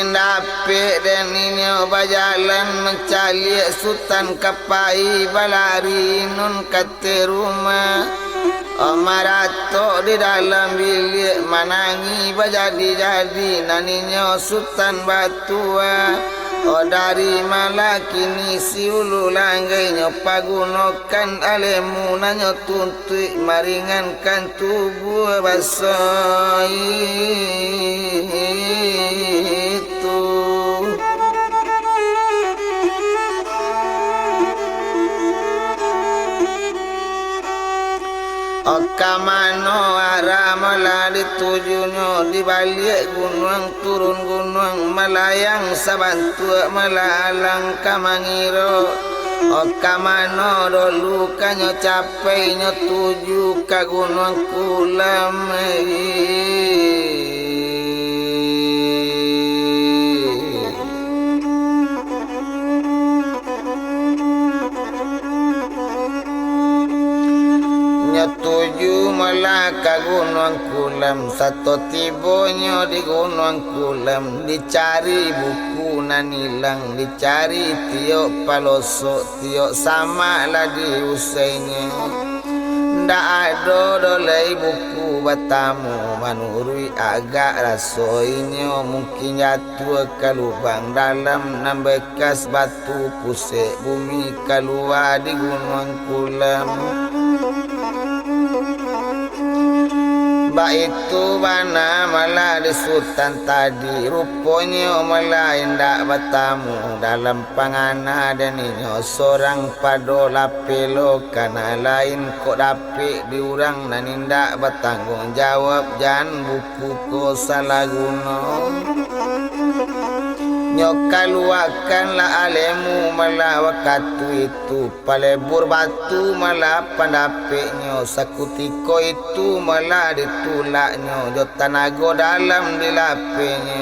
Dapik dan inyo bajalan mencari sultan kapai balari nun kate rumah Omarato di dalam bilik manangi bajadi-jadi naninyo sultan batua dari malakini si ulu langgai nyo pagunokan alemu nanyo tuntui maringankan tubuh basoi itu Okamano arah malah ditujunyo di balik gunung turun gunung melayang sabantu malah alang kamangiro Okamano dulu kanyo capai nyo tuju ka gunung kulam tuju malah ka gunung kulam satu tibonyo di gunung kulam dicari buku nan hilang dicari tiok palosok tiok sama lah diusainya ndak ada dolai buku batamu manurui agak rasoinyo mungkin jatuh ke lubang dalam nan bekas batu pusik bumi keluar di gunung kulam itu bana malah di sultan tadi rupanya malah indak bertamu dalam pangana dan inyo seorang padola pelo kana lain kok dapik diurang dan indak bertanggung jawab jan buku ko salah guna nyokaluakanlah alemu malah waktu itu palebur batu malah pandapiknya sakutiko itu malah ditulaknya jo tanago dalam dilapenya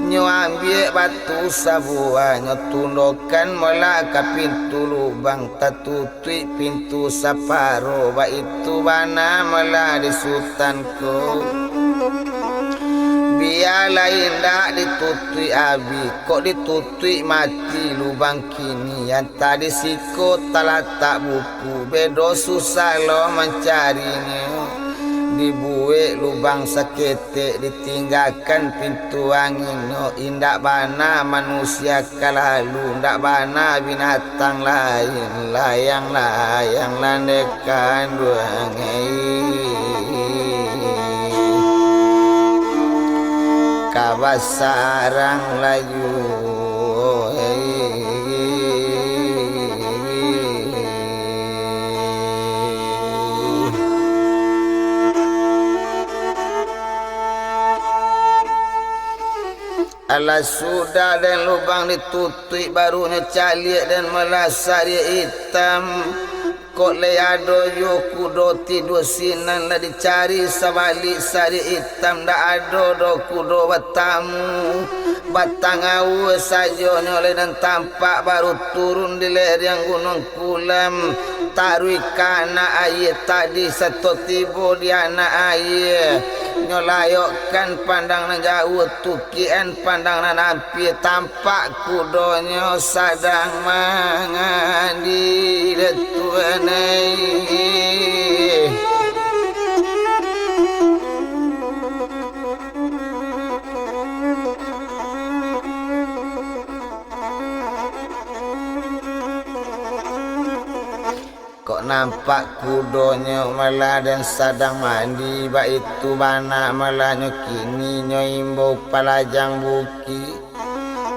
nyo ambil batu sabua nyo tundokan malah ke pintu lubang tatutui pintu saparo ba itu bana malah di sultanku biarlah indah ditutui abi kok ditutui mati lubang kini yang tadi sikut tak buku bedo susah lo mencarinya dibuik lubang seketik ditinggalkan pintu angin no indak bana manusia kalalu indak bana binatang lain layang landekan duangai kabasarang layu Alah sudah dan lubang ditutui barunya calik dan melasar dia hitam kok leado yo kudo tidur sinan lah dicari sabalik sari hitam dak ado do kudo batamu batang awu saja oleh dan tampak baru turun di leher yang gunung kulam tarui kana air tadi satu tibo di anak air nyolayokkan pandang nan jauh tukian pandang nan hampir tampak kudonyo sadang mangandi letuanai kok nampak kudonya malah dan sadang mandi ba itu bana malah nyokini nyoimbo palajang buki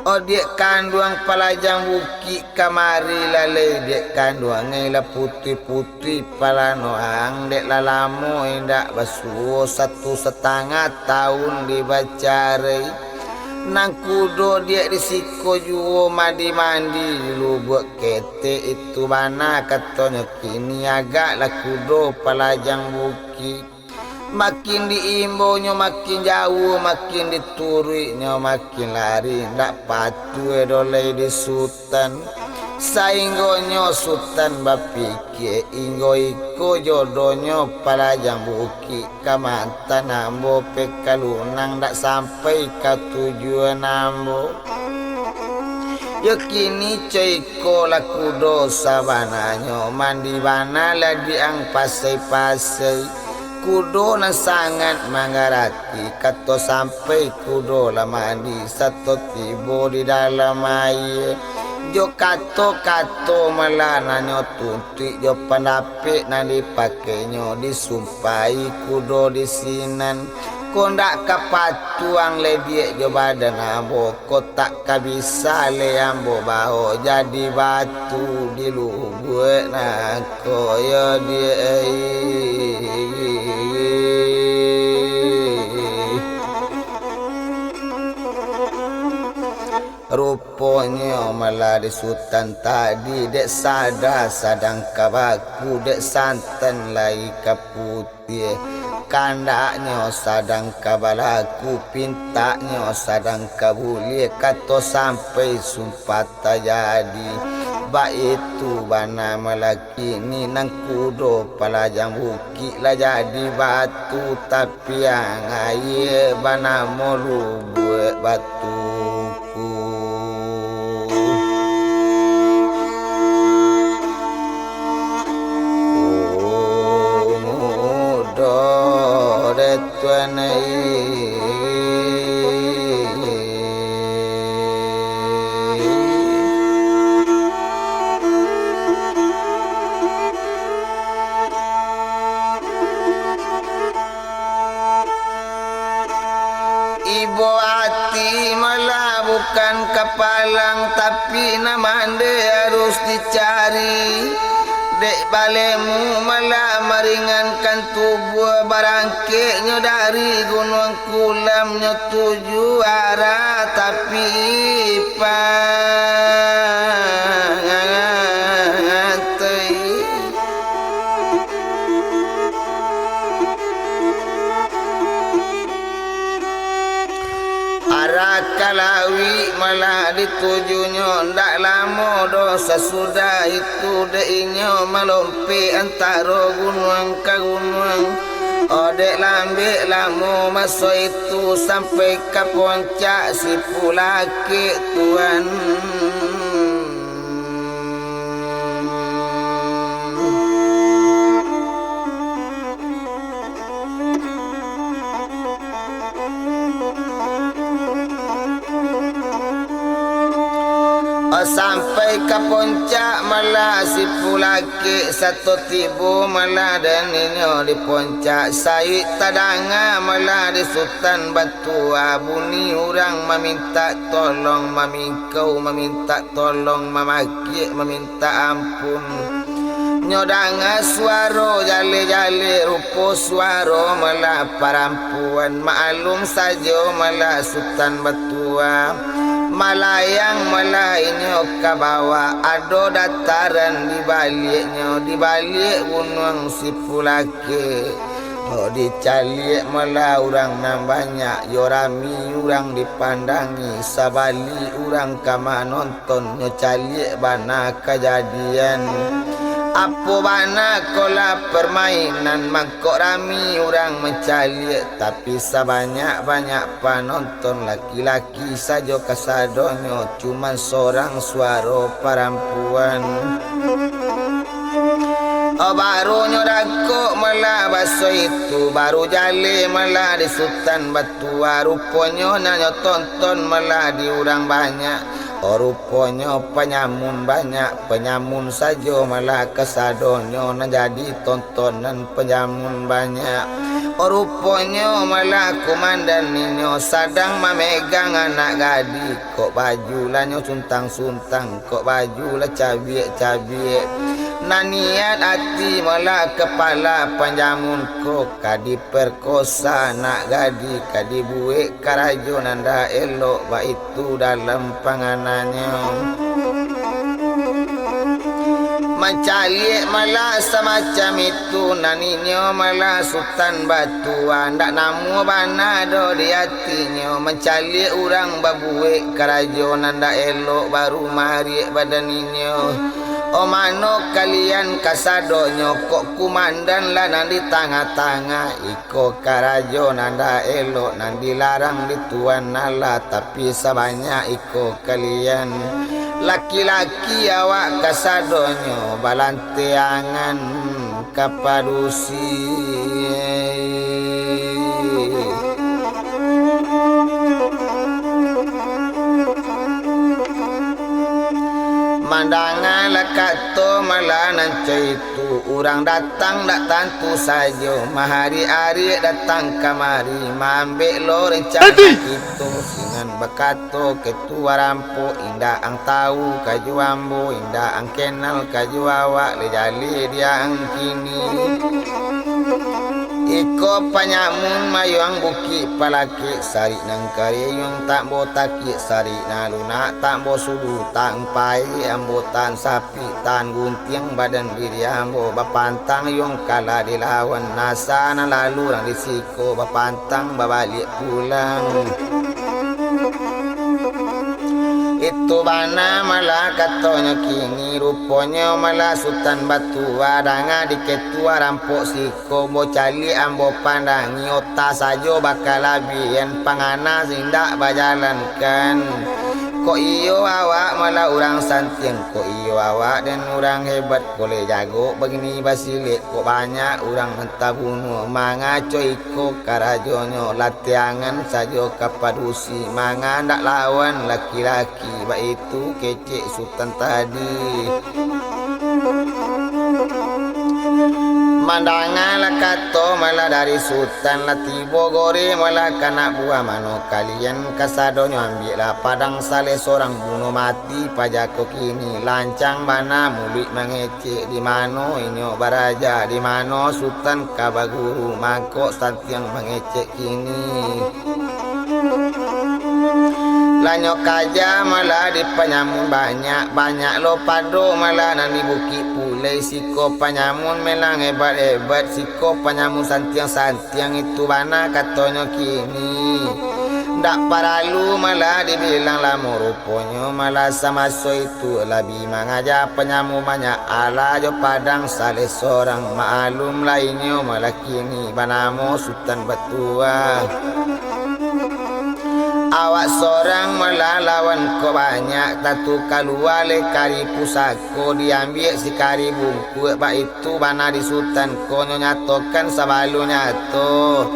oh dia kanduang palajang buki kamari lalai dia kanduang ngela putih-putih palanoang dek lalamu indak basuh 1,5 tahun dibacari nang kudo dia risiko juo mandi-mandi dulu buat kete itu mana katanya kini agak lah kudo palajang buki makin diimbaunya makin jauh makin diturinya makin lari ndak patuh dolai di sultan sainggonyo sultan bapike inggo iko jodonyo palajang buki kamantan ambo pekalunang dak sampai ke tujuan ambo. Yo kini coiko laku dosa bananyo mandi bana lagi ang pasai-pasai kudo na sangat mangarati kato sampai kudo la mandi satu tibo di dalam air jo kato malana nyo tunti jo pandape na dipakenyo disumpai kudo di sinan kondak kapatuang ledie jo badan ambo kotak kabisa le ambo baho jadi batu di lubuk na koyo dia rupanya malah di sultan tadi dek sada sadang kabaku dek santan lai kaputih kandaknya sadang kabalaku pintaknya sadang kabuli kato sampai sumpah jadi ba itu bana malaki ni nang kudo palajang buki lah jadi batu tapi yang air bana molu buat batuku. Tuan ibu hati malah bukan kepalang tapi namanya harus dicari. Dek balemu malah meringankan tubuh barangkeknya dari gunung kulamnya tujuh arah tapi pangantai arah kalawi malah ditujunya ndak lama dosa sudah itu deinyo melompi antara gunung ke gunung odek lambik lama masa itu sampai ke puncak si pulaki tuan sampai ke puncak malah si pulaki satu tibu malah dan ini di puncak Said tadanga malah di sultan batu abuni orang meminta tolong mamikau meminta tolong mamaki meminta ampun nyodanga suaro jale-jale rupo suaro malah parampuan maklum saja malah sultan batua malayang malainyo ke bawah ada dataran di balik gunung si pulake oh dicalik malah orang nam banyak yo rami orang dipandangi sabali orang kama nonton nyo calik bana kejadian apa bana kola permainan mangkok rami orang mencalik tapi sebanyak-banyak penonton laki-laki saja kasadonyo cuma seorang suara perempuan. Oh baru nyorakok malah baso itu baru jale malah di sultan batua rupanya nanya tonton malah di orang banyak. Oh rupanya penyamun banyak penyamun saja malah kesadonyo na jadi tontonan penyamun banyak. Oh rupanya malah komandan ninyo sadang memegang anak gadi kok baju lah nyo suntang-suntang kok baju lah cabiek-cabiek na niat hati malah kepala penjamun kok kadi perkosa nak gadi kadi buik karajo nanda elok ba itu dalam panganannya mencalik malah semacam itu naninyo malah Sultan Batu ndak namu bana do di hatinya mencalik orang babuik kerajonan ndak elok baru mari badaninyo. O mano kalian kasadonyo kok kumandan lah nang di tengah-tengah iko karajo nanda elok nang dilarang dituan nala tapi sebanyak iko kalian laki-laki awak kasadonyo balantiangan kapadusi mandangan lakato malanan itu orang datang tak tentu saja mahari-hari datang kamari mambek lo rencana itu dengan bekato ketua rampo indah ang tahu kaju ambo indah ang kenal kaju awak lejali dia ang kini iko panyamun mayang buki palaki sari nang kareyong tak botaki sari na lunak tak bo sudu tak pai ambotan sapi tan gunting badan diri ambo bapantang yung kala dilawan nasa na lalu lang disiko bapantang babalik pulang itu bana malah katanya kini rupanya malah Sultan Batu wadanga di ketua rampok siko bo cali ambo pandangi otak sajo bakal labian pangana sindak bajalankan kok iyo awak malah orang santiang kok iyo awak dan orang hebat boleh jago begini basilik kok banyak orang mentah bunuh manga coiko karajonyo latihangan sajo kapadusi manga ndak lawan laki-laki bak itu kecek Sultan tadi mandangan lah kato malah dari Sultan lah tibo gore malah kanak buah mano kalian kasadonyo ambil lah padang saleh seorang bunuh mati pajako kini lancang mana mulik mengecek di mano inyo baraja di mano Sultan kabaguru mangkok santiang mengecek kini lanyo kaja malah di penyamun banyak lo pado malah nang di bukit pulai siko penyamun melang hebat siko penyamun santiang itu bana katonyo kini ndak paralu malah dibilang lamo ruponyo malah sama so itu lebih mengaja penyamu banyak ala jo padang saleh seorang maklum lainnya malah kini banamo Sultan Batua awak seorang malah lawan ko banyak tatu kaluale kari pusako diambil si kari bungku bak itu bana di Sultan ko nyatokan sabalu nyato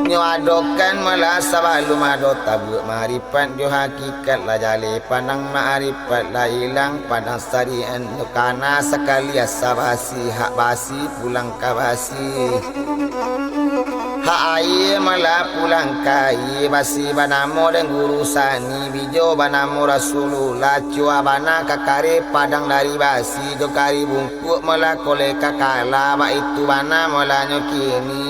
nyo adokan malah sabalu mado tabuk maripat jo hakikat lah jale pandang maarifat lah hilang pandang sarian kana sekali asabasi hak basi pulang kabasi hak air malah pulang kai basi banamo dan guru sani bijo banamo Rasulullah cua bana kakare padang dari basi do kari bungkuk malah kole kakala bak itu bana malah nyokini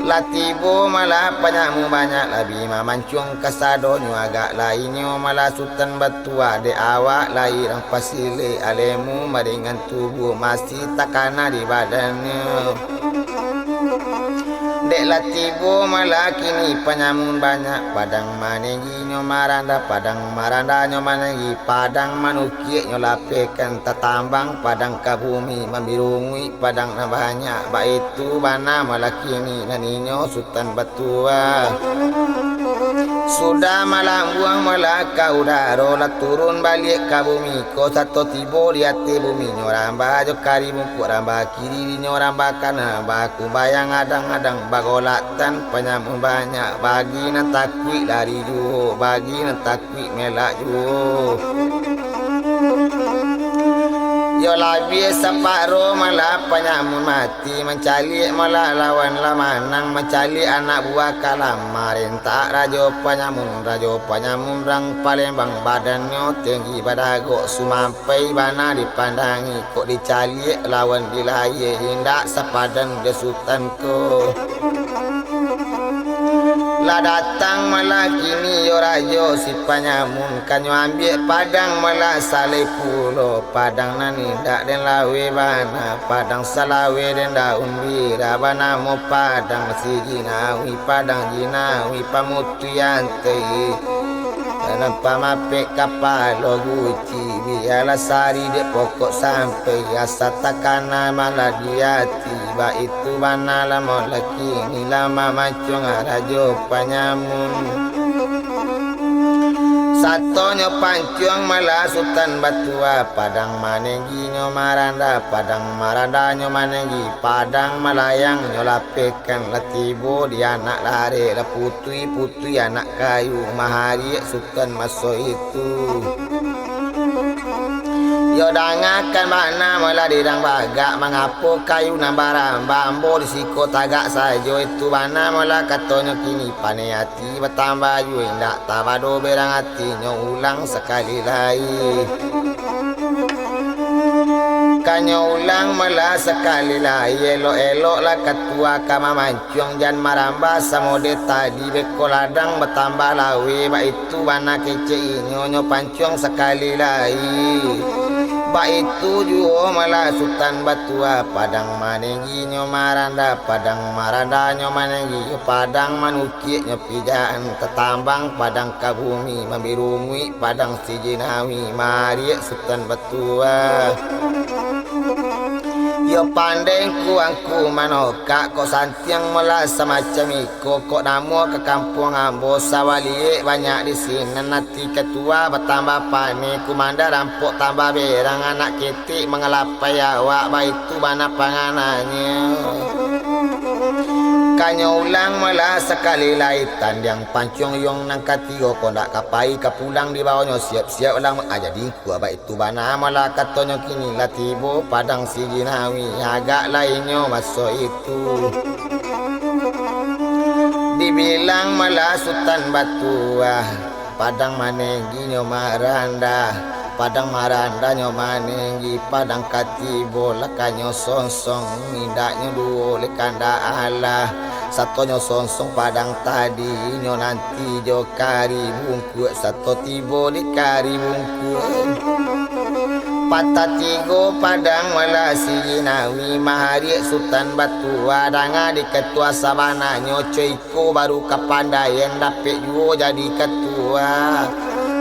latibo malah penyamu banyak lebih mamancung kasadonyo agak lainnya malah Sultan Batua de awak lahir pasile alemu maringan tubuh masih takana di badannya dek latibo malah kini penyamun banyak padang manengi nyo maranda padang maranda nyo manengi padang manukie nyo lapekan tatambang padang kabumi membirungi padang na banyak ba itu bana malah kini naninyo Sultan Batua sudah malah buang malah ka udaro lah turun balik ka bumi ko satu tibo di hati bumi nyo ramba jo kari mungku ramba kiri nyo ramba kanan baku bayang adang-adang bagolatan penyamun banyak bagi nan takwi dari juho bagi nan takwi melak juho yo labi separo malah penyamun mati mencali malah lawan lamanang mencali anak buah kalamar tak rajo penyamun rang Palembang badannya tinggi badagok sumampai bana dipandangi kok dicali lawan dilaya hindak sepadan de Sultan ko Lah datang malah kini yo rajo si panyamun kanyo ambil padang malah saleh pulo padang nani dak den lawe bana padang salawe den daun bira bana mo padang si jinawi padang jinawi pamutu yante dalam pamape kapalo guci biarlah sari de pokok sampai asa takana malah diati ba itu bana lama laki ni lama macung rajo panyamun satonyo pancung malah sultan batua padang manenggi nyo maranda padang maranda nyo manenggi padang malayang nyo lapekan latibo di anak lare la putui putui anak kayu mahari sultan maso itu yo dangakan mana malah dirang bagak mengapo kayu nambaran bambo di siko tagak sajo itu mana malah katonyo kini paneati bertambah yu indak tabado berang hati nyo ulang sekali lagi kanyo ulang malah sekali lagi elok-elok lah ketua kama mancung jan maramba samode tadi beko ladang bertambah lawe ba itu mana kece nyo pancung sekali lagi ba itu juo malah sultan batua padang manenggi nyo maranda padang maranda nyo manenggi padang manukik nyo pijaan tetambang padang kabumi mambirungui padang sijinawi mari sultan batua yo pandengku angku manoka kok santiang malah semacam iko kok namo ke kampung ambo sawali banyak di sini nanti ketua bertambah panik kumanda rampok tambah berang anak ketik mengelapai awak baik tu mana panganannya kanyo ulang malah sekali laitan yang pancung yong nang katigo kondak kapai kapulang di bawahnya siap-siap ulang aja dingku abah itu bana malah katonyo kini latibo padang sijinawi agak lainnya masuk itu dibilang malah sultan batua padang manenggi nyo maranda padang maranda nyo manenggi padang katibo lakanyo sonsong mindaknya duo lekanda Allah satonyo sonsong padang tadi nyo nanti jo kari bungkuk sato tibo di kari bungkuk patah tigo padang malah sijinawi mahari sultan batua danga di ketua sabana nyocoiko baru kapandayan dapet juo jadi ketua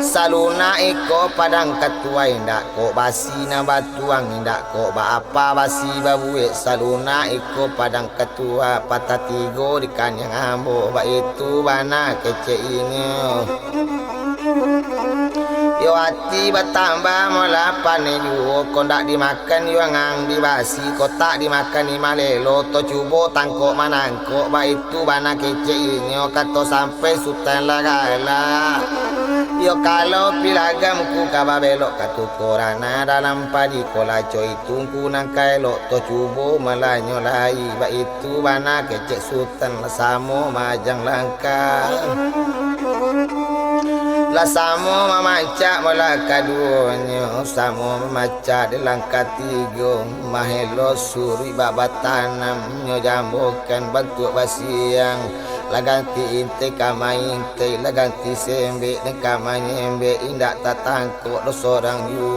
saluna iko padang ketua indak kok basi na batuang indak kok ba apa basi babuet saluna iko padang ketua patah tigo di kanyang ambo ba itu bana kece ini yo hati bertambah malah panen juo kondak dimakan yo ngang dibasi kotak dimakan di malelo to cubo tangkok manangkok ba itu bana kece ini kato sampai sultan lagala yo kalau pilagamku kaba belok katu korana dalam padi kola coy tungku nang kaelok to cubo malah nyolai ba itu bana kece sultan samo majang langka la samo mamancak malah kaduonyo samo memancak di langkah tiga mahelo suri babat tanam nyo jambokan bentuk basiang laganti inte kama inte laganti sembe dan kama nyembe indak tatangkok do sorang yu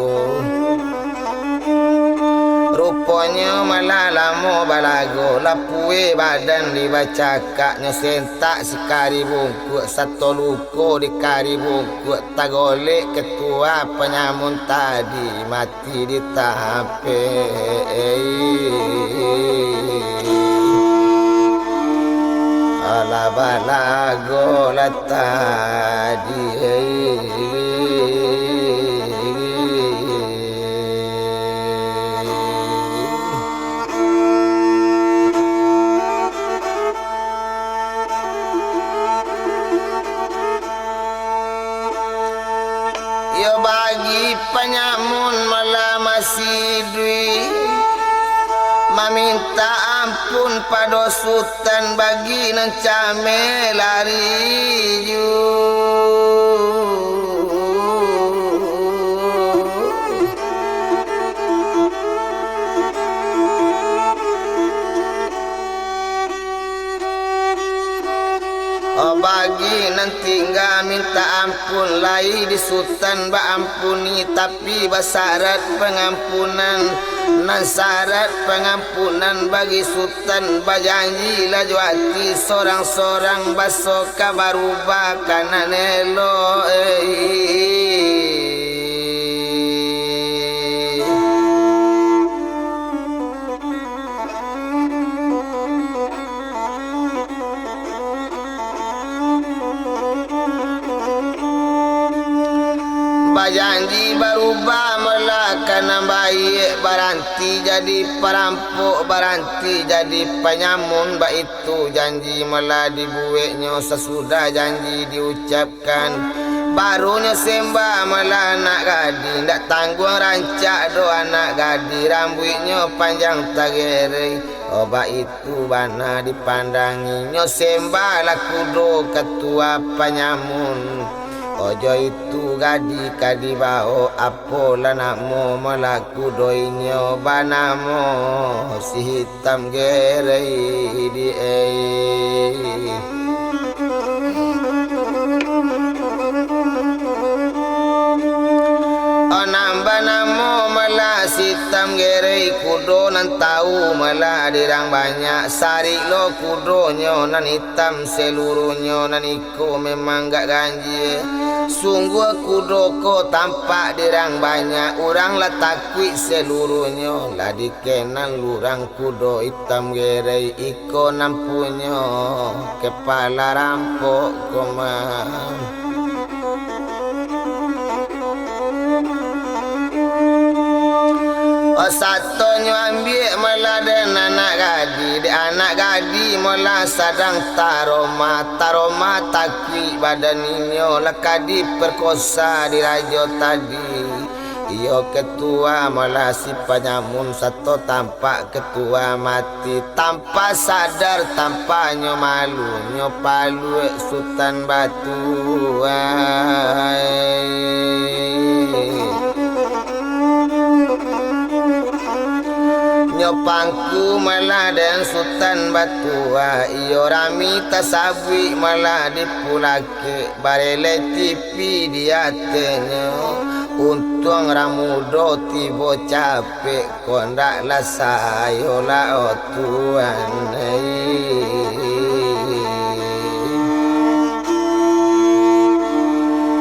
rupanya malah lamo balago lapue badan dibacakak nyo sentak si kari bungkuk satu luko di kari bungkuk tagolek ketua penyamun tadi mati di tape ala balago la tadi penyamun malah masih dui meminta ampun pada sultan bagi nencame lari ju bagi nanti enggak minta ampun lai di sultan ba ampuni tapi basyarat pengampunan nan syarat pengampunan bagi sultan bajanji laju hati sorang-sorang baso kabaruba kana nelo bajanji berubah melakan baik baranti jadi perampok baranti jadi penyamun ba itu janji malah dibueknya sesudah janji diucapkan barunya sembah malah anak gadi ndak tanggung rancak do anak gadi rambutnya panjang tagere oba itu bana dipandanginya sembah laku do ketua penyamun ojo itu gadi kadibao apola nakmo melaku doinyo banamo si hitam gerei di nambah namo malah sitam gerei kudo nan tahu malah dirang banyak sari lo kudonyo nan hitam seluruhnya nan iko memang gak ganji sungguh kudo ko tampak dirang banyak orang lah takwi seluruhnya lah dikenan lurang kudo hitam gerei iko nampunya kepala rampok komang satunya ambil malah dan anak gadi malah sadang taroma takwi badan inyo lekadi perkosa di rajo tadi iyo ketua malah si penyamun satu tampak ketua mati tanpa sadar tampaknya malu nyo palu sultan batu nyopangku malah dan sultan batua iyo rami tasabwi malah dipulake barele tipi diatenya untung ramudo tibo capek kondak lah sayo lah otuan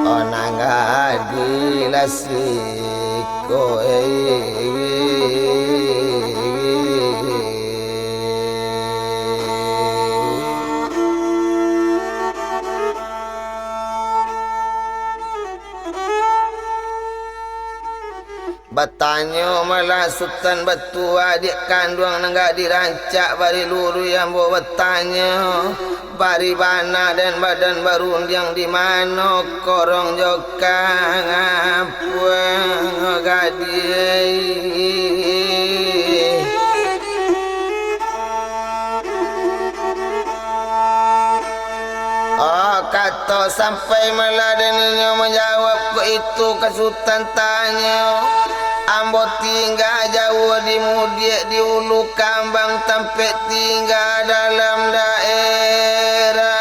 onang adilah siko Batanyo malah sultan batua dia kandung nenggak dirancak bari luru yang bawa batanyo bari bana dan badan baru yang di mana korong jokang apa gadi kata sampai malah deninya menjawab ke itu ke sultan tanya ambo tinggal jauh di mudiak di ulu kambang tempat tinggal dalam daerah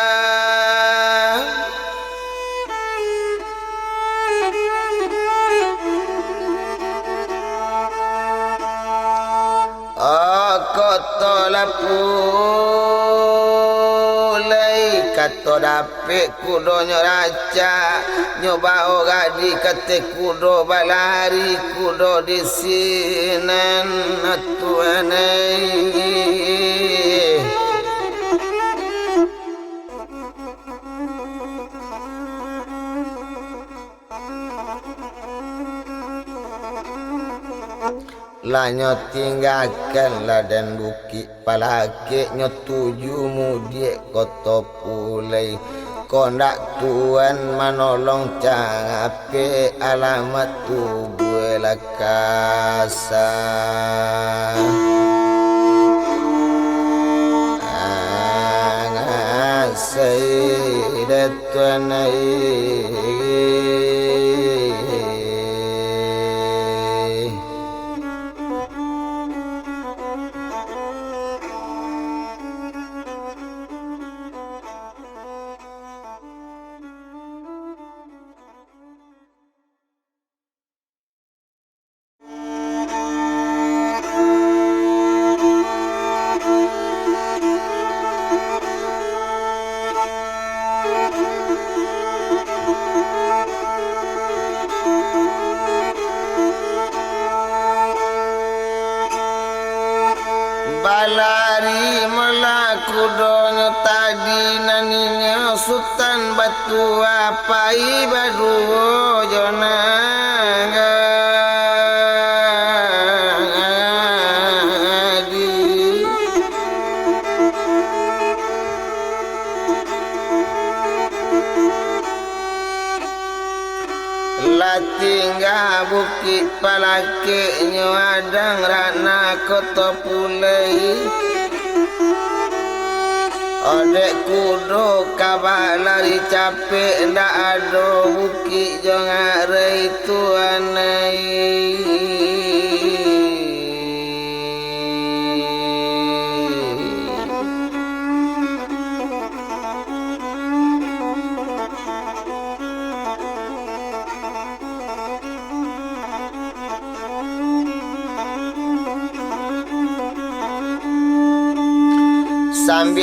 kota lapulai kata dapet kudonyo raja nyoba gadi kate kudo balari kudo di sinan tuanai lanyo tinggalkan ladan bukit palake nyo tuju mudiek koto pulai kondak tuan manolong cangape alamat tubuh lakasa angasai detuanai balari melaku donyo tadi naninya Sultan Batu apai baru jonaga tinggal bukit palake nyo adang rana kota pulai odek kudo kabak lari capek ndak ado bukit jong arei tuanai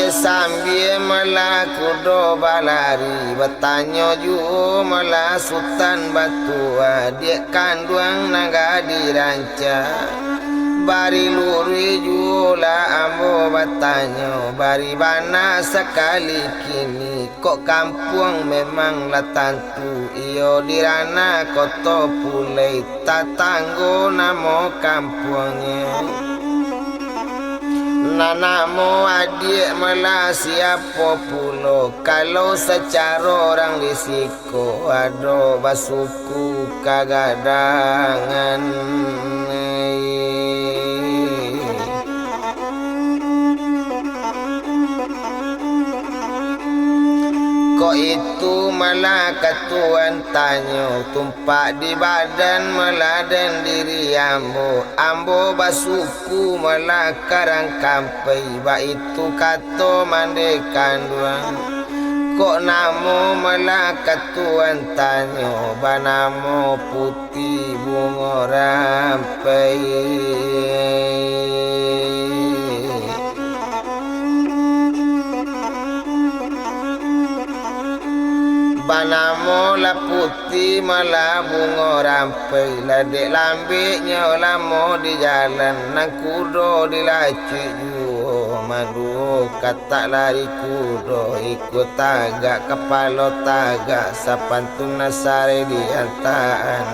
sambil melaku do balari bertanya ju malah Sultan Batu dia kanduang naga diranca bari luri jula ambo bertanya bari bana sekali kini kok kampung memang lah tantu iyo dirana kota pulai tak tanggo namo kampungnya nanamu adik malah siapa pulo kalau secara orang risiko ado basuku kagadangan kok itu malah ketuan tanya tumpak di badan meladen diri ambo basuku malah karang kampai ba itu kato mandekan duang kok namo malah ketuan tanya ba namo putih bunga rampai banamo la putih malah bunga rampai ladek lambiknya lamo di jalan nang kudo dilaci juo madu kata lari kudo ikut tagak kepala tagak sapantun nasare di antaan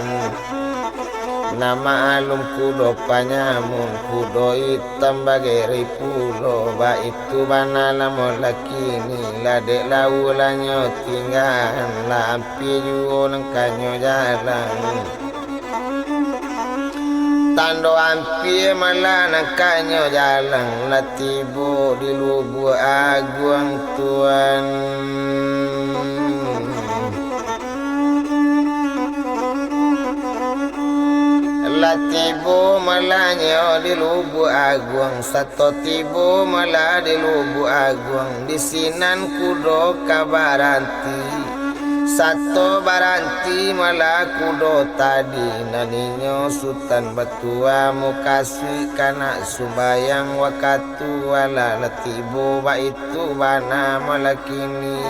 nama alum kudo panyamun kudo hitam bagai ripulo ba itu bana lamo lakini ladek laulanyo tinggal lampi juo nangkanyo jalan tando ampi malah nangkanyo jalan latibo di lubu aguang tuan latibo malanya di lubu aguang satu tibo malah di lubu aguang di sinan kudo kabaranti satu baranti malah kudo tadi naninyo Sultan Batu mukaswi kana subayang wakatu wala latibo ba itu bana malah kini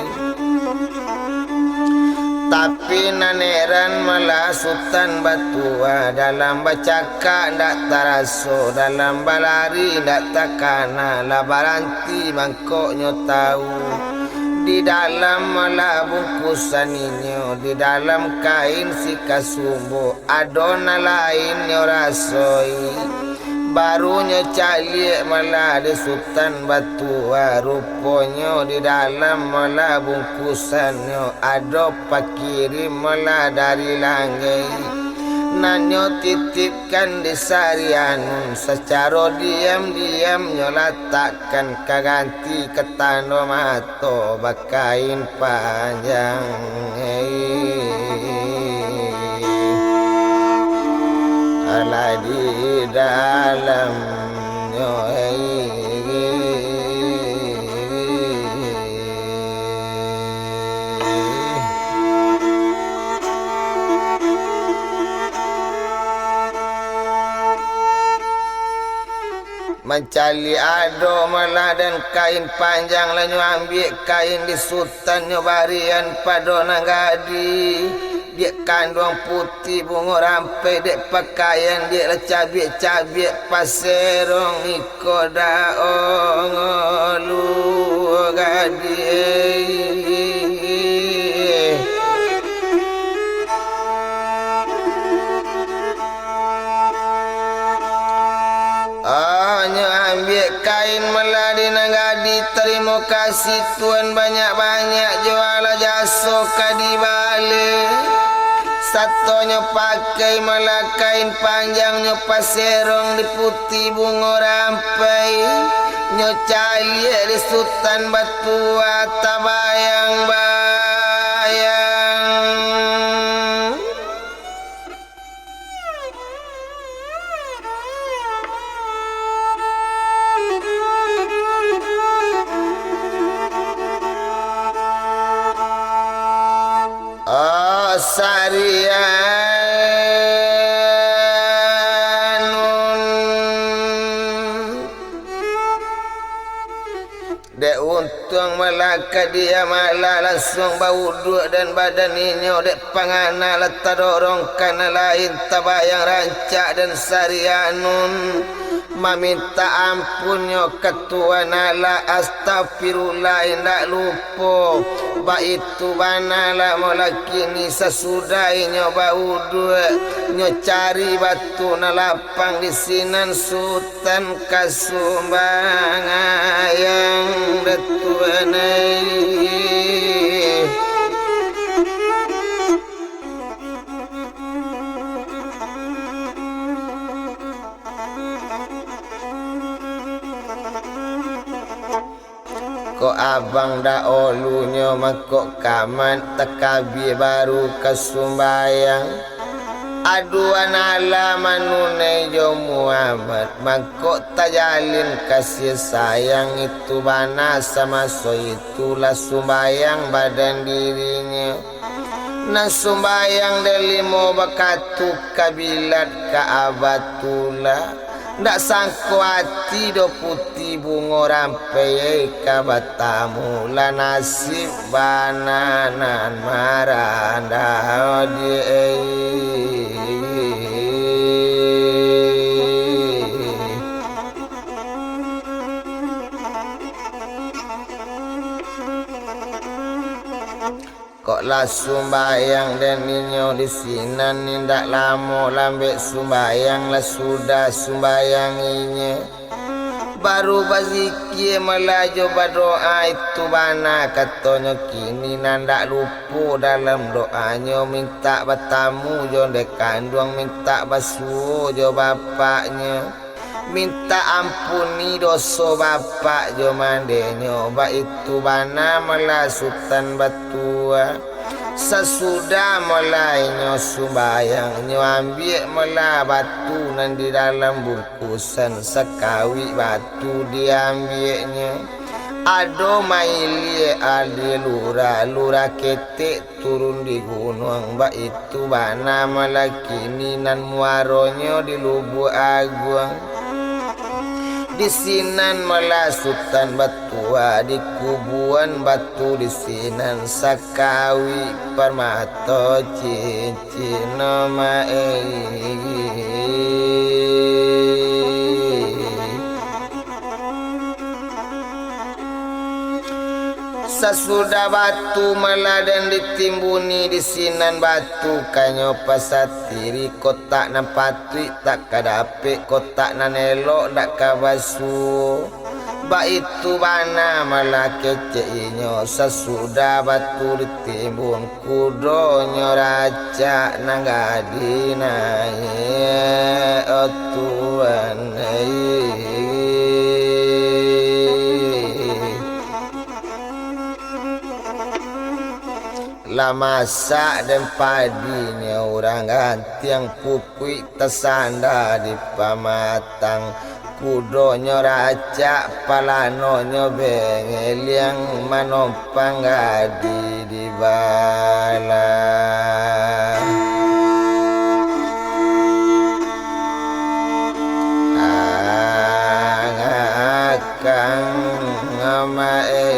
tapi naneran malah Sultan Batu dalam bacaka ndak taraso dalam balari ndak takana labaranti mangkoknya tahu di dalam malah bungkusan inyo di dalam kain si kasumbo adona lain yo rasoi barunya calik malah di Sultan Batu rupanya di dalam malah bungkusannya ada pakirim malah dari langgai nanyo titipkan di sarianun secara diam-diam nyolatakkan kaganti ke tano mato bakain panjang ala di dalamnya mencari ado malah dan kain panjang lanyu ambil kain di Sultan barian padona gadi Dia kandung putih bunga rampai, dek pakaian dia lah cabik-cabik paserong iko daong lu gadi. Ambil kain meladi nagadi, terima kasih Tuhan banyak-banyak jual jasa kadi balik. Satunya pakai malah kain panjangnya paserong di putih bunga rampai, nyo calik di Sultan Batu tabayang-bayang. Sarianun dek untung melaka dia malah langsung bau duk dan badan ini dek pangana letak dorong kana lain tabayang rancak dan Sarianun meminta ampunnya ketua nala astagfirullah indak lupa ba itu banala mola kini sesudah nyoba uduk nyo cari batu nalapang di sinan Sultan Kasumbang yang detuanai. Kok abang dah olunya makok kaman tekabi baru kesumbayang. Aduan ala manune jo Muhammad makok tajalin kasih sayang itu bana sama so itulah sumbayang badan dirinya. Nah sumbayang delimo bakatu kabilat ka abatula. Ndak sangko hati do putih bunga rampai kabatamu la nasib bananan maranda di kok lah sumbayang dan ninyo di sinan nindak lamo lambek sumbayang lah sudah sumbayanginya baru baziki melaju berdoa itu bana katanya kini nandak lupa dalam doanya minta bertamu jo dek kandung minta basuh jo bapaknya minta ampuni dosa bapak jo mandenyo ba itu bana mela Sultan Batua sesudah melainyo sumbayang nyo ambil mela batu nan di dalam bungkusan sekawi batu diambilnya ado maili adi lura ketek turun di gunung ba itu bana mela kini nan muaronyo di Lubuk Agung. Di sinan mela Sultan Batua di kubuan batu di sinan sakawi permato cincin mae. Sesudah batu meladan ditimbuni di sinan batu kanyo pasatiri kotak nan patui tak kadape kotak nan elok dak kabasu ba itu bana malah keceinyo sesudah batu ditimbun kudonyo raja nanggadina o Tuhan lah masak dan padinya orang ganti yang pupui tersandar di pamatang kudonya raja palanonya bengel yang manompang gadi di bala angakang ngamae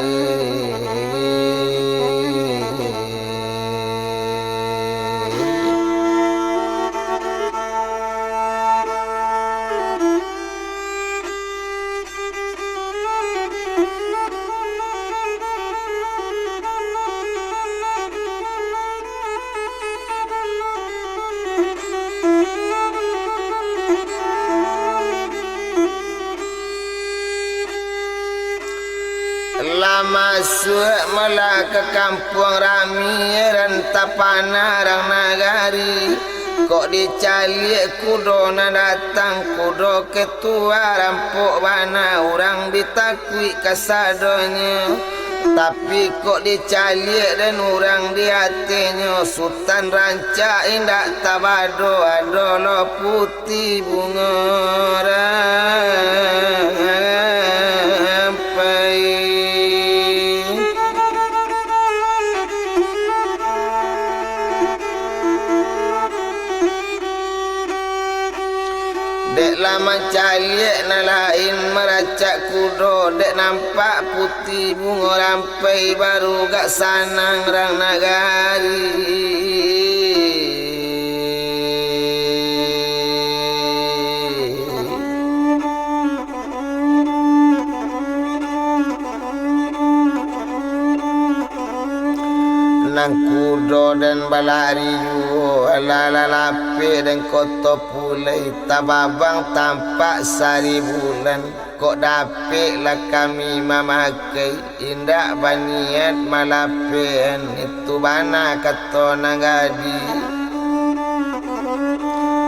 lama suat mala ke kampung rami rentapana rang nagari kok dicalik kudo na datang kudo ketua rampok bana orang ditakui kasadonya tapi kok dicalik dan orang di hatinya sultan ranca indak tabado adolo putih bunga rampai dek lama calik na lain meracak kudo dek nampak putih bunga rampai baru gak sanang rang nagari nang kudo dan balari yu ala lape dan koto pulai tababang tampak sari bulan kok dapik lah kami memakai indak baniat malapen itu bana kato nagadi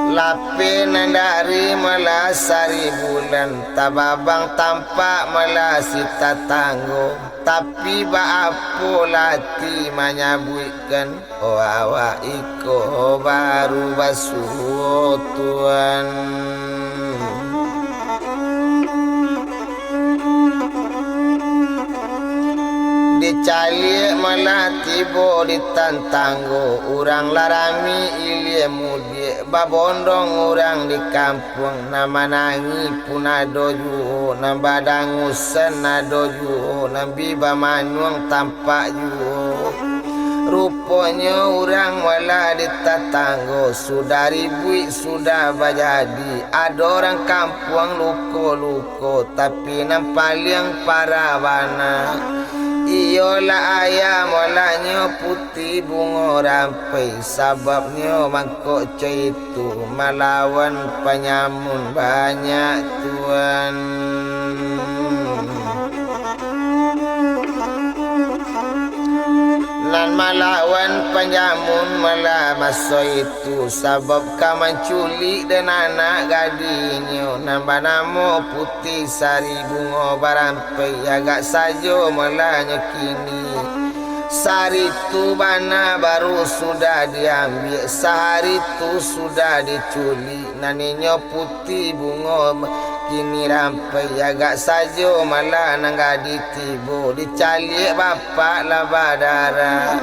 lape nandari malah sari bulan tababang tampak malah sita tanggung tapi baapo lati menyabutkan oh awak iko baru basuh tuan dicalik malah tibo ditantanggo orang larami ilie mudik babondong orang di kampung nama nangi pun ada juho nama badangusan ada juho nabi bamanuang tampak juho rupanya orang malah ditatanggo sudah ribui sudah bajadi ada orang kampung luko-luko tapi nampak yang parawana iyalah ayam walanya putih bunga rampai sebabnya mangkok itu melawan penyamun banyak tuan lan malawan penyamun malah masa itu sebab kaman culik dan anak gadisnya nambah nama putih sari bunga barampai agak saja malah nyekini sehari tu bana baru sudah diambil sehari tu sudah diculik naninya putih bunga kini rampai agak saja malah nanggadi tibo dicalik bapak lah badara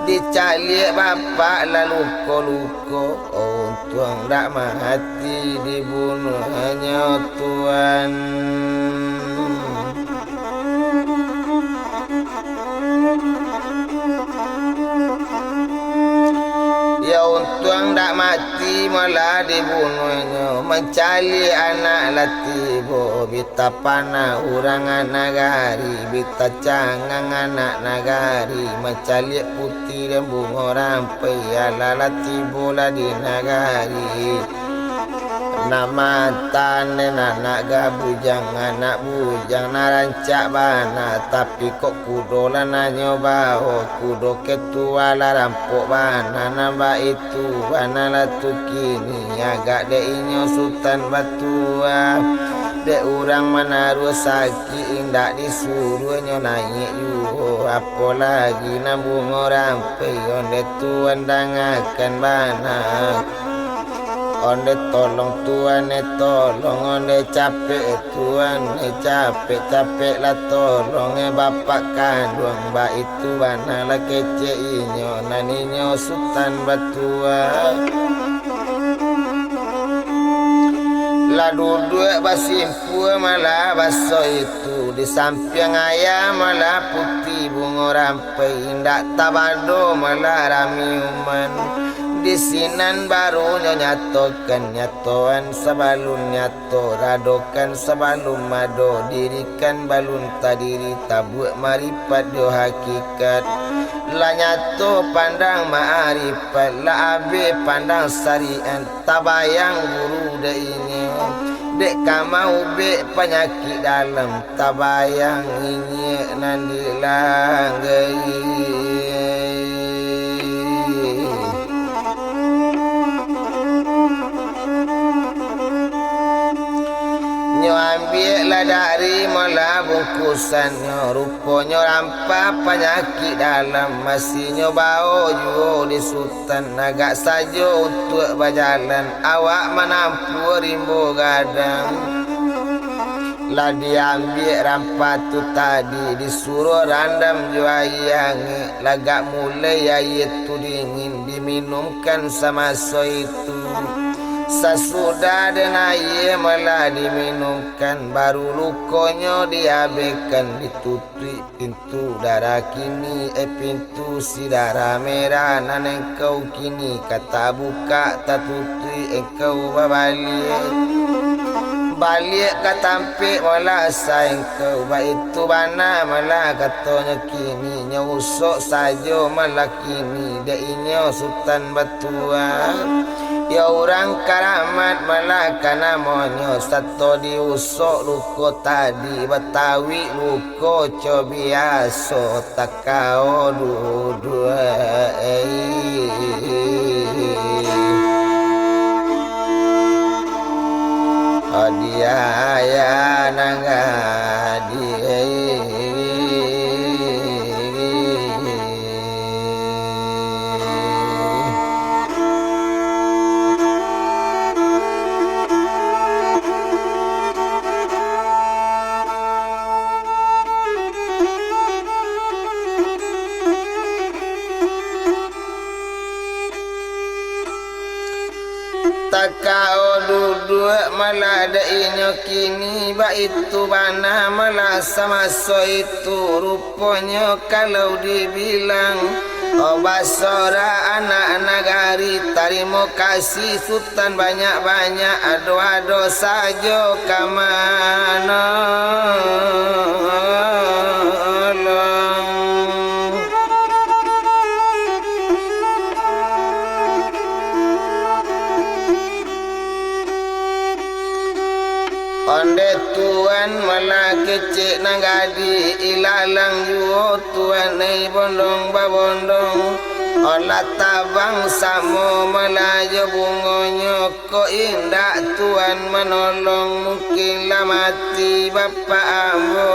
dicalik bapak lah luko-luko oh tuang tak mati dibunuh hanya tuan ya untung tak mati malah dibunuhnya mencari anak latibo bita panah orang anak gari bita cangang anak nagari mencari putih dan bunga rampai ala latibo lah di nagari nama tanen anak gabujang anak bujang narancak bana tapi kok kudo lah nanyo baho kudo ketua lah rampok bana nambah itu bana lah tu kini agak dek inyo sultan batua dek orang menaruh sakit indak disuruh nyo naik yuho apalagi nambung orang peyon dek tuan dangakan bana onde tolong tuan tolong onde capek tuan capek lah tolong bapak kandung mbak itu bana lah kece inyo naninyo sultan batua lah duduk basimpu malah baso itu di samping ayam malah putih bunga rampai indak tabado malah rami uman di sinan baru nyatokan nyatoan sebelum nyato radokan sebelum mado dirikan balun tadiri tabuk maripat do hakikat la nyato pandang ma'arifat la abe pandang syariat tabayang guru da ini dek kamau be penyakit dalam tabayang ini nandilang nyo ambil lah dari mula bungkusannya rupanya rampa penyakit dalam masih nyo bau juga di sultan agak saja untuk berjalan awak menampu rimbo gadang lah diambil rampa tu tadi disuruh randam juayang lagak mulai ayat tu dingin diminumkan sama so itu sesudah dan air malah diminumkan baru lukonya dihabiskan ditutup pintu darah kini pintu si darah merah nan engkau kini kata buka tak tutup engkau balik ke tampik malah sayang kau baik itu bana malah katanya kini nyusuk saja malah kini dainya sultan batuan ya orang karamat malah kana monyo satu diusuk luko tadi betawi luko cobiaso takau dua dia ya nangadi takau duduk malah ada inyo kini baik itu bana malah sama so itu rupanya kalau dibilang basora anak nagari terima kasih sultan banyak-banyak ado-ado saja kamana onde tuan malah kecik nagadi ilalang yuo tuan nei bondong babondong olah tabang samo malayo bungonyo ko indah tuan menolong mungkin lah mati bapak ambo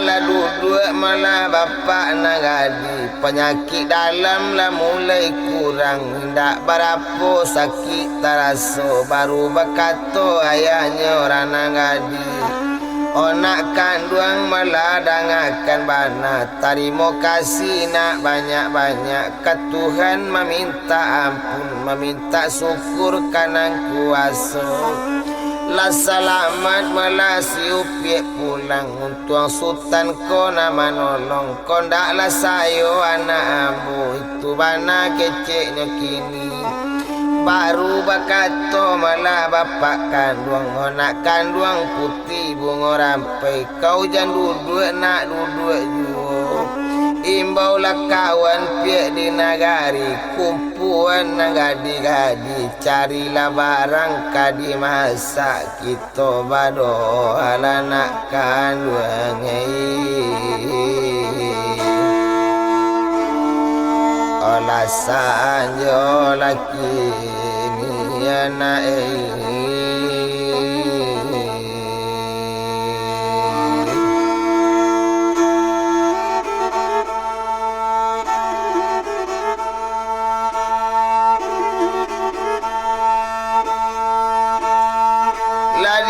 ala duduk malah bapak nagadi penyakit dalam lah mulai kurang ndak berapa sakit terasa baru berkata ayahnya orang nagadi onak kanduang malah dangakan bana terima kasih nak banyak-banyak ke Tuhan meminta ampun meminta syukur kanan kuasa lah selamat malah siupiek pulang untuk sultan ko nama nolong ko ndaklah sayo anak ambu itu bana keceknya kini baru bakato malah bapak kanduang anak kanduang putih bunga rampai kau jangan duduk nak duduk juo imbaulah kawan piak di nagari kumpulan nagadi-gadi carilah barang kadi masak kita bado alanak kanduang olah sanjo laki ni anak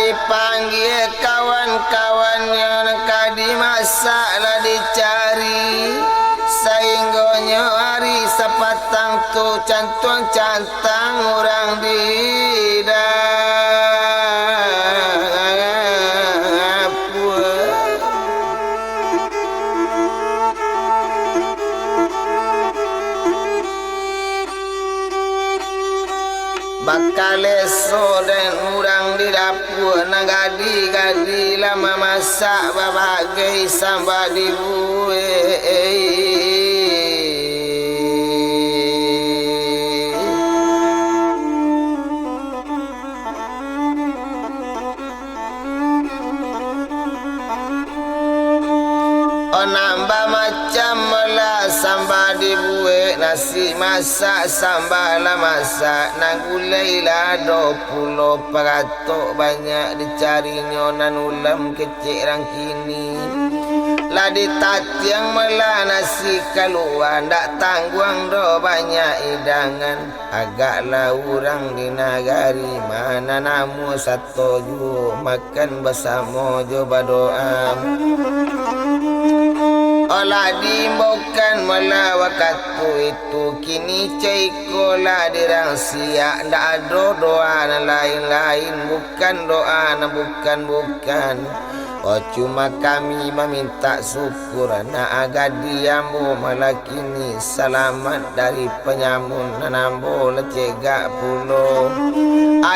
dipanggil kawan-kawan yang kadi masak lah dicari sehingga hari sepatang tu cantung-cantang orang di dapur bakal esok dan urang di dapur na gadi-gadi lama masak babagai sambal dibuat. Nambah macam mula sambal dibuat nasi masak sambal lah masak nang gulai lah 20% banyak dicarinya nan ulam kecil rang kini lah ditatiang mula nasi keluar ndak tangguang do banyak hidangan agaklah urang di nagari mana namu satu ju makan bersama jo berdoa. Olah dimaukan mula waktu itu kini caikolah dirang siak ndak ada doa lain-lain bukan doa bukan oh cuma kami meminta syukur na agak diambo malah kini selamat dari penyamun nambo lecegak pulau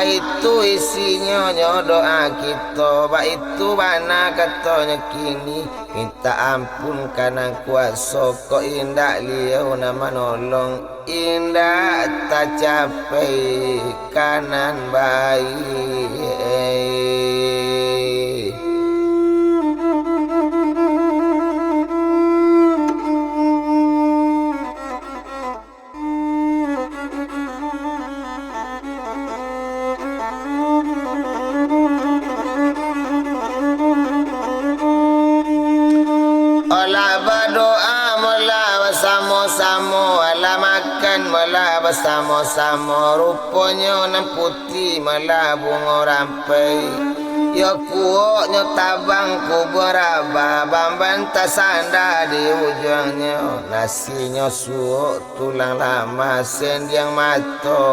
itu isinya doa kita ba itu bana katanya kini minta ampun karena kuasa kok indah liau nama nolong indah tak capai kanan baik. Bersama-sama rupanya nan putih malah bunga rampai ya kuoknya tabang ku beraba bamban tak sandar di ujungnya nasinya suuk tulang lama sendiang mata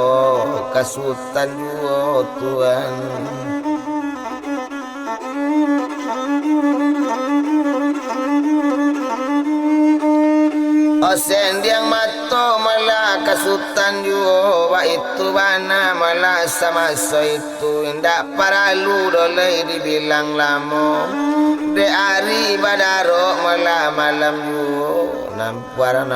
kasutan jua tuan. Sendiang mato malah kasutan jua itu bana malah sama so itu ndak paralu dolai dibilang lama de hari badaro malah malam jua nampuara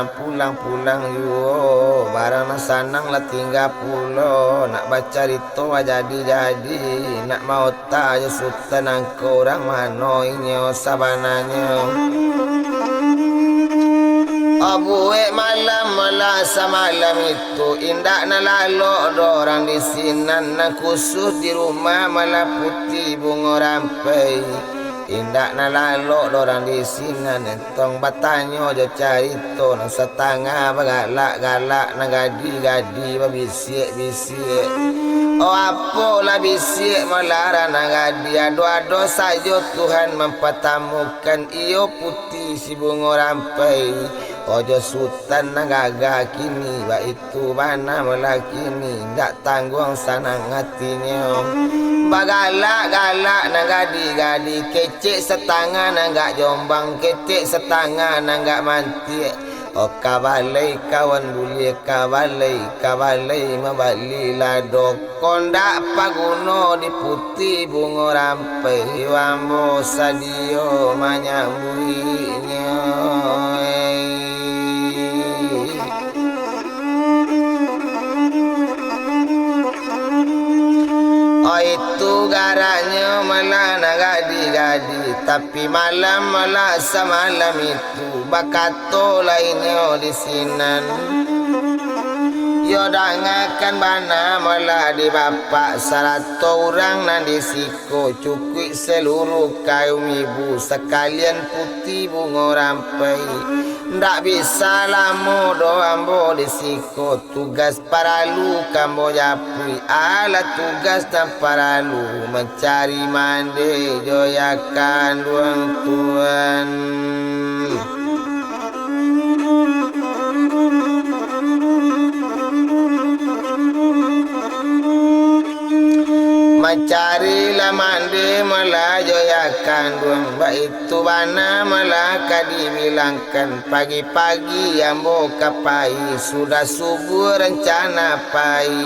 pulang jua barang sanang lah tinggal pulau nak baca itu jadi nak mau tahu sultan angko orang manoinya sabananya. Abuek malam malah semalam itu indah na lalu dorang di sinan na khusus di rumah malah putih bunga rampai indah na lalu dorang di sinan entong batanyo jo carito na setengah galak na gadi babisik oh apalah bisik malara na gadi ado saja Tuhan mempertemukan iyo putih si bunga rampai ojo sultan nagaga kini ba itu bana malah kini ndak tanggung sanang hatinya bagalak nagadi kecek setengah nagak jombang kecek setengah nagak mantik oh kabalai kawan bulia kabalai mabali lado kondak paguno di putih bunga rampai wambo sadio manyambuinya. Oh itu garanya malah nagadi tapi malam malah semalam itu bakato lainnya di sinan yodangakan bana malah di bapak 100 orang nan di siko cukui seluruh kaum ibu sekalian putih bunga rampai ndak bisa lamo doambo di siko tugas paralu kambo japui ala tugas dan paralu mencari mande joyakan duang tuan. Mencarilah mandi melajo ya kandung itu bana melaka dibilangkan pagi-pagi ambo kapai sudah subuh rencana pai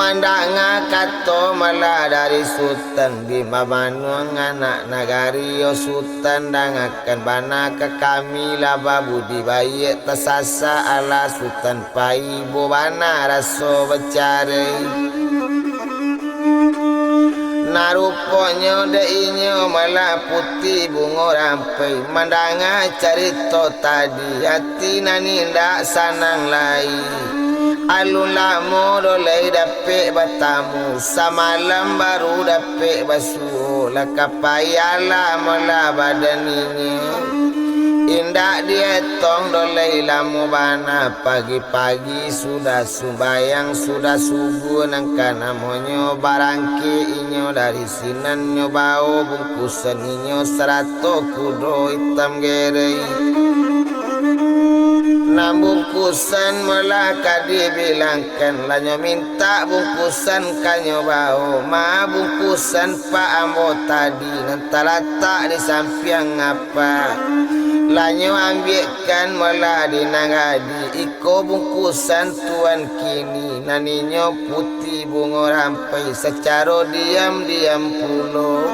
Mandanga kato mala dari Sultan Bima Manuang anak nagari yo Sultan dangakan bana ke kami laba budi bayi tasasa ala Sultan pai bobana raso becare naruponyo deinyo mala putih bungo rampai mandanga carito tadi hati naninda sanang lai alun lamo dolai dapet batamu samalam baru dapet basuh lakapayala mala badan ini indak dia tong dolai lamo bana pagi-pagi sudah sumbayang sudah subuh nangka namonyo barangke inyo dari sinan nyo bau bungkusan inyo 100 kudo hitam gerei na bungkusan melaka dibilangkan lanyo minta bungkusan kanyo bau ma bungkusan pak ambo tadi nanti letak di samping apa lanyo ambilkan mela di nangadi iko bungkusan tuan kini naninyo putih bungo rampai secara diam-diam pulo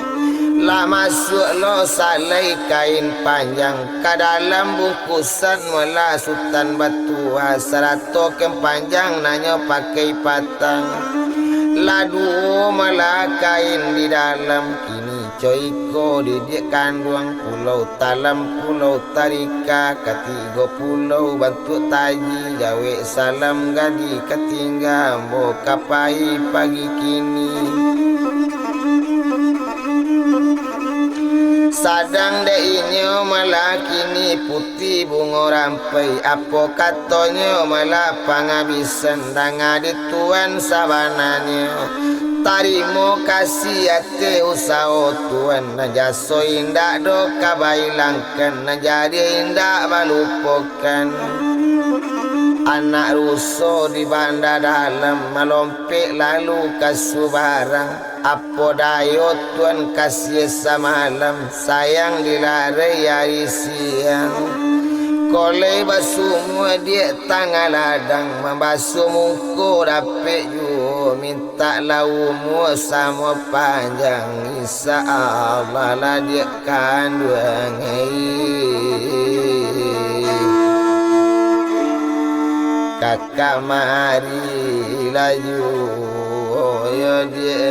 lah masuk lo salai kain panjang ke dalam bungkusan mela sultan batu 100 kem panjang nanyo pakai patang ladu mela kain di dalam kini coiko didik kanduang pulau talam pulau tarika ketiga pulau bantu taji jawe salam gadi ketinggal mo kapai pagi kini sadang de inyo malah kini putih bungo rampai apo katonyo malah pangabisan danga di tuan sabananyo tarimo kasih ate usao tuan najaso indah do kabailangkan najadi indah balupokan anak ruso di banda dalam melompek lalu kasubarang apo dayo tuan kasih semalam sayang dilare hari siang kolei basuh dia tangan ladang membasuh muka dapet ju minta laumu sama panjang insya Allah lah dia kandung kakak mari laju yo dia